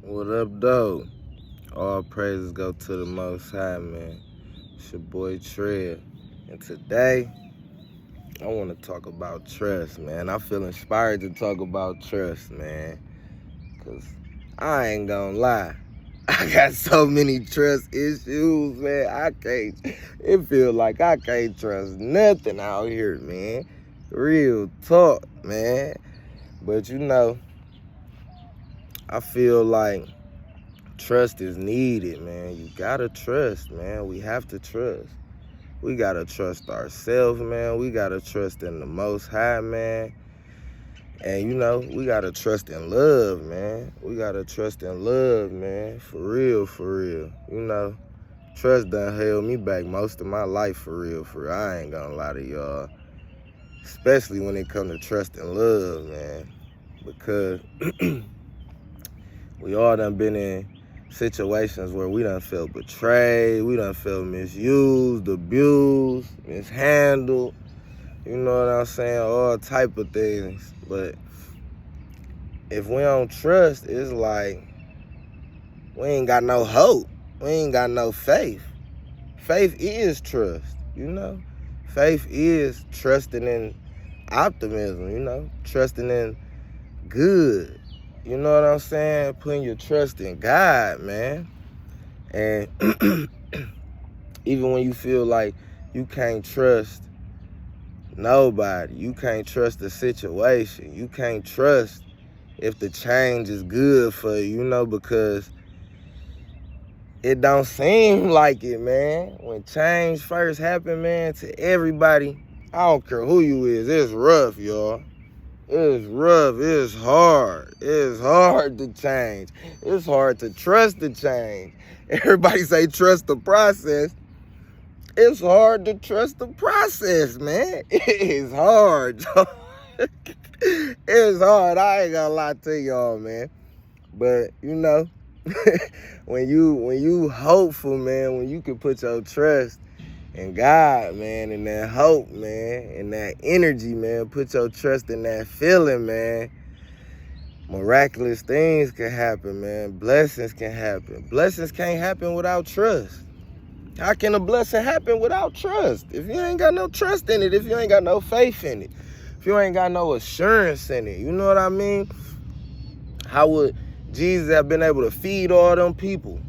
What up, though? All praises go to the Most High, man. It's your boy Trev. And today, I want to talk about trust, man. I feel inspired to talk about trust, man. Because I ain't gonna lie. I got so many trust issues, man. It feels like I can't trust nothing out here, man. Real talk, man. But I feel like trust is needed, man. You gotta trust, man. We have to trust. We gotta trust ourselves, man. We gotta trust in the Most High, man. And we gotta trust in love, man. We gotta trust in love, man. For real, for real. Trust done held me back most of my life, for real, for real. I ain't gonna lie to y'all. Especially when it comes to trust and love, man. Because we all done been in situations where we done felt betrayed, we done felt misused, abused, mishandled, you know what I'm saying, all type of things. But if we don't trust, it's like we ain't got no hope. We ain't got no faith. Faith is trust, Faith is trusting in optimism, trusting in good. You know what I'm saying? Putting your trust in God, man. And even when you feel like you can't trust nobody, you can't trust the situation, you can't trust if the change is good for you, because it don't seem like it, man. When change first happened, man, to everybody, I don't care who you is, it's rough, y'all. It's rough. It's hard. It's hard to change. It's hard to trust the change. Everybody say trust the process. It's hard to trust the process, man. It's hard. It's hard. I ain't gonna lie to y'all, man. But when you hopeful, man, when you can put your trust and God, man, and that hope, man, and that energy, man, put your trust in that feeling, man. Miraculous things can happen, man. Blessings can happen. Blessings can't happen without trust. How can a blessing happen without trust? If you ain't got no trust in it, if you ain't got no faith in it, if you ain't got no assurance in it, you know what I mean? How would Jesus have been able to feed all them people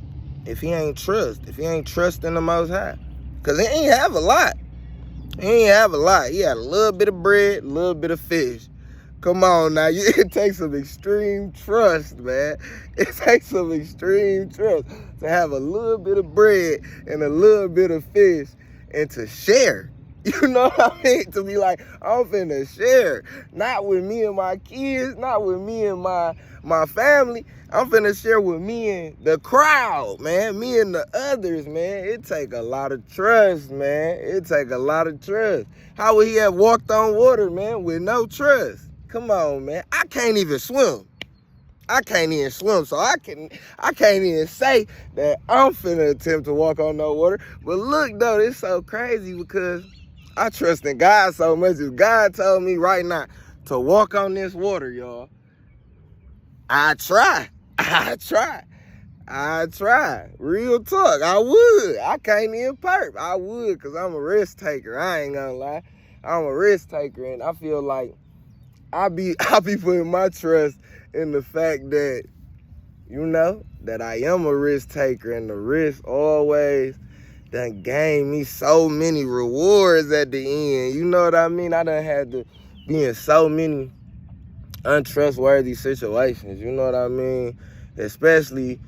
if he ain't trust in the Most High? Because he ain't have a lot. He had a little bit of bread, a little bit of fish. Come on now. It takes some extreme trust, man. It takes some extreme trust to have a little bit of bread and a little bit of fish and to share. You know what I mean? To be like, I'm finna share. Not with me and my kids, not with me and my family. I'm finna share with me and the crowd, man. Me and the others, man. It take a lot of trust, man. It take a lot of trust. How would he have walked on water, man, with no trust? Come on, man. I can't even swim. So I can't even say that I'm finna attempt to walk on no water. But look, though, it's so crazy because I trust in God so much. If God told me right now to walk on this water, y'all, I try. Real talk. I would. I can't even perp. I would, because I'm a risk taker. I ain't gonna lie. I'm a risk taker, and I feel like I be putting my trust in the fact that, that I am a risk taker, and the risk always done gained me so many rewards at the end. You know what I mean? I done had to be in so many untrustworthy situations, you know what I mean? Especially,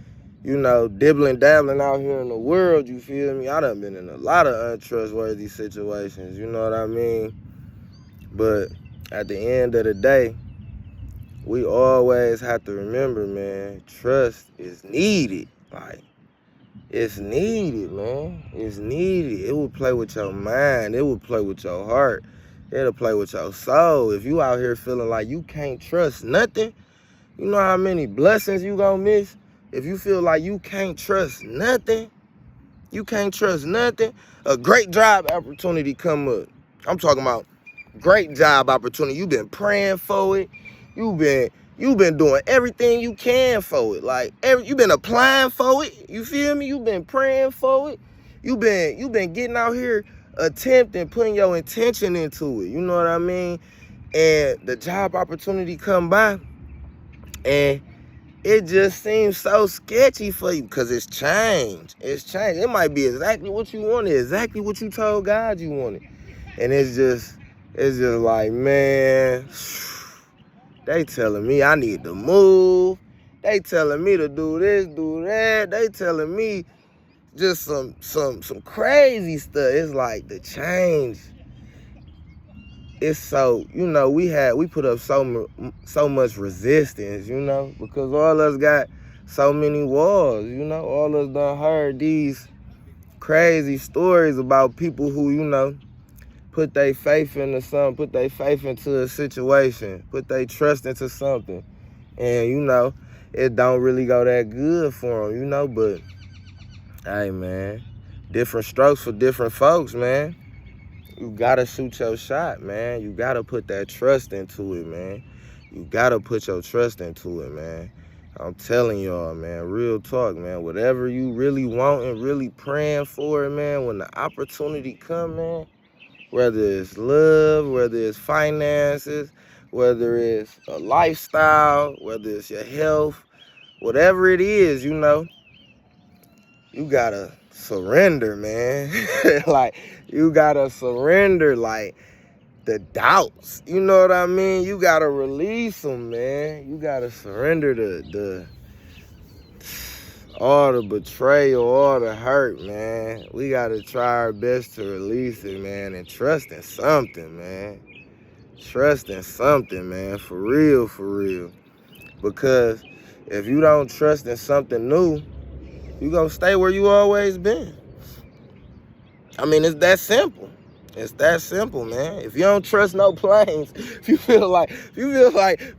dibbling, dabbling out here in the world, you feel me? I done been in a lot of untrustworthy situations, you know what I mean? But at the end of the day, we always have to remember, man, trust is needed. Like, it's needed, man. It's needed. It will play with your mind. It will play with your heart. It'll play with your soul. If you out here feeling like you can't trust nothing, you know how many blessings you gonna miss? If you feel like you can't trust nothing, a great job opportunity come up. I'm talking about great job opportunity. You've been praying for it. You've been You've been doing everything you can for it. Like, you've been applying for it. You feel me? You've been praying for it. You've been getting out here attempting, putting your intention into it. You know what I mean? And the job opportunity come by, and it just seems so sketchy for you because it's changed. It's changed. It might be exactly what you wanted, exactly what you told God you wanted. And it's just like, man, they telling me I need to move. They telling me to do this, do that. They telling me just some crazy stuff. It's like the change. It's so, we put up so much resistance, because all us got so many walls, all us done heard these crazy stories about people who, put their faith into something, put their faith into a situation, put their trust into something, and, it don't really go that good for them, but, hey, man, different strokes for different folks, man. You gotta shoot your shot, man. You gotta put that trust into it, man. You gotta put your trust into it, man. I'm telling y'all, man, real talk, man. Whatever you really want and really praying for it, man, when the opportunity come, man, whether it's love, whether it's finances, whether it's a lifestyle, whether it's your health, whatever it is, you gotta surrender, man. Like, you gotta surrender, like, the doubts. You know what I mean? You gotta release them, man. You gotta surrender all the betrayal, all the hurt, man. We gotta try our best to release it, man, and trust in something, man. Trust in something, man, for real, for real. Because if you don't trust in something new, you gonna stay where you always been. I mean, it's that simple. It's that simple, man. If you don't trust no planes, if you feel like,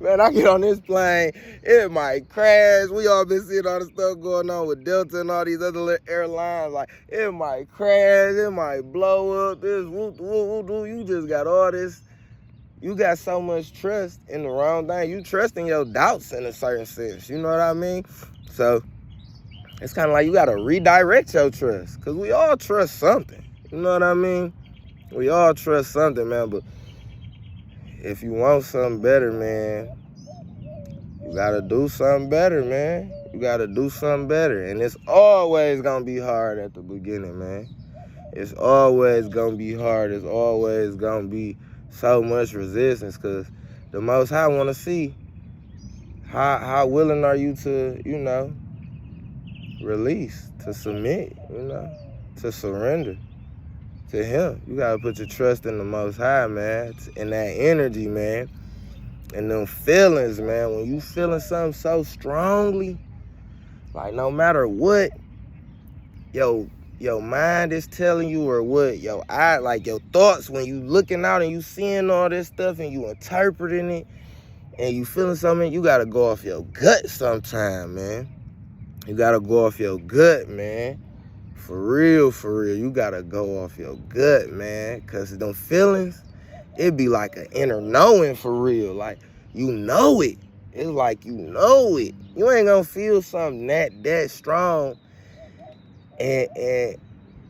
man, I get on this plane, it might crash. We all been seeing all the stuff going on with Delta and all these other little airlines. Like, it might crash, it might blow up, this whoop, whoop, whoop. You just got all this. You got so much trust in the wrong thing. You trust in your doubts in a certain sense. You know what I mean? So it's kind of like you got to redirect your trust, because we all trust something. You know what I mean? We all trust something, man, but if you want something better, man, you got to do something better, man. You got to do something better, and it's always going to be hard at the beginning, man. It's always going to be hard. It's always going to be so much resistance, because the Most High want to see how willing are you to, release, to submit, to surrender to Him. You got to put your trust in the Most High, man, in that energy, man, and them feelings, man. When you feeling something so strongly, like no matter what your mind is telling you, or what your thoughts, when you looking out and you seeing all this stuff and you interpreting it and you feeling something, you got to go off your gut sometime, man. You got to go off your gut, man. For real, you gotta go off your gut, man. Cause them feelings, it be like an inner knowing for real. Like, you know it. It's like you know it. You ain't gonna feel something that strong and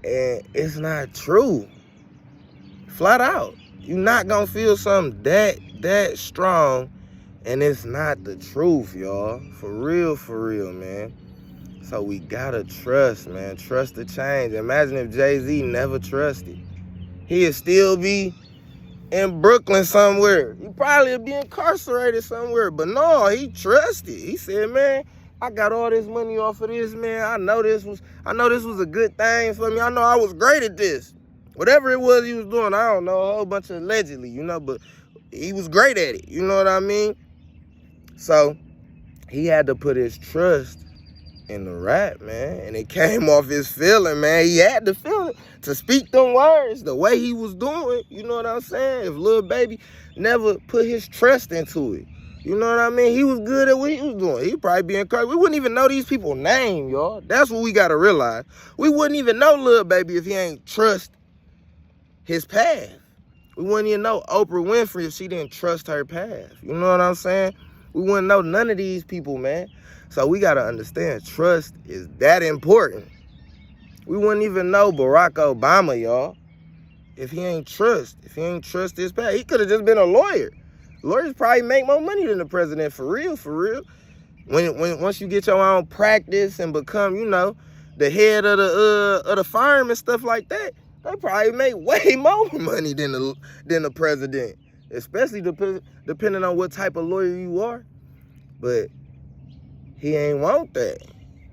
it's not true. Flat out. You're not gonna feel something that strong and it's not the truth, y'all. For real, man. So we gotta trust, man. Trust the change. Imagine if Jay-Z never trusted. He'd still be in Brooklyn somewhere. He probably would be incarcerated somewhere. But no, he trusted. He said, man, I got all this money off of this, man. I know this was a good thing for me. I know I was great at this. Whatever it was he was doing, I don't know, a whole bunch of allegedly, but he was great at it. You know what I mean? So he had to put his trust in the rap, man, and it came off his feeling, man. He had to feel it to speak them words the way he was doing. You know what I'm saying? If Lil Baby never put his trust into it, you know what I mean? He was good at what he was doing. He'd probably be encouraged. We wouldn't even know these people's name, y'all. That's what we gotta realize. We wouldn't even know Lil Baby if he ain't trust his path. We wouldn't even know Oprah Winfrey if she didn't trust her path. You know what I'm saying? We wouldn't know none of these people, man. So we got to understand trust is that important. We wouldn't even know Barack Obama, y'all, if he ain't trust his past. He could have just been a lawyer. Lawyers probably make more money than the president, for real, for real. Once you get your own practice and become, you know, the head of the firm and stuff like that, they probably make way more money than the president, especially depending on what type of lawyer you are. But he ain't want that.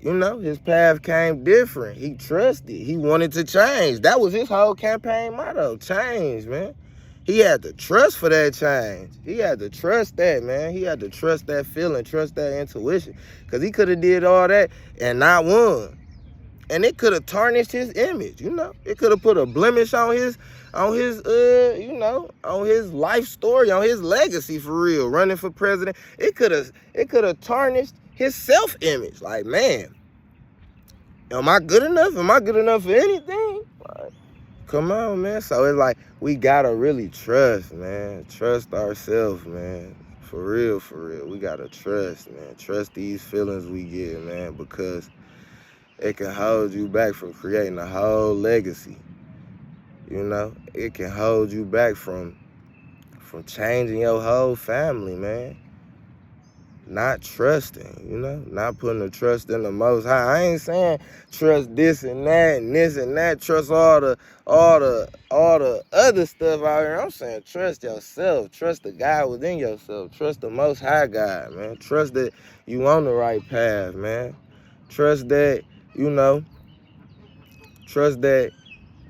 You know, his path came different. He trusted. He wanted to change. That was his whole campaign motto, change, man. He had to trust for that change. He had to trust that, man. He had to trust that feeling, trust that intuition. Because he could have did all that and not won. And it could have tarnished his image, you know. It could have put a blemish on his you know, on his life story, on his legacy, for real, running for president. It could have tarnished his self-image. Like, man, am I good enough? Am I good enough for anything? Like, come on, man. So it's like, we gotta really trust, man. Trust ourselves, man. For real, for real. We gotta trust, man. Trust these feelings we get, man, because it can hold you back from creating a whole legacy. You know, it can hold you back from changing your whole family, man. Not trusting, you know, not putting the trust in the Most High. I ain't saying trust this and that and this and that. Trust all the other stuff out here. I'm saying trust yourself. Trust the God within yourself. Trust the Most High God, man. Trust that you on the right path, man. Trust that, you know, trust that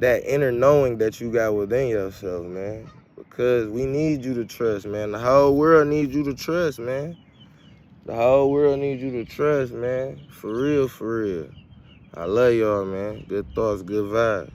inner knowing that you got within yourself, man. Because we need you to trust, man. The whole world needs you to trust, man. The whole world needs you to trust, man. For real, for real. I love y'all, man. Good thoughts, good vibes.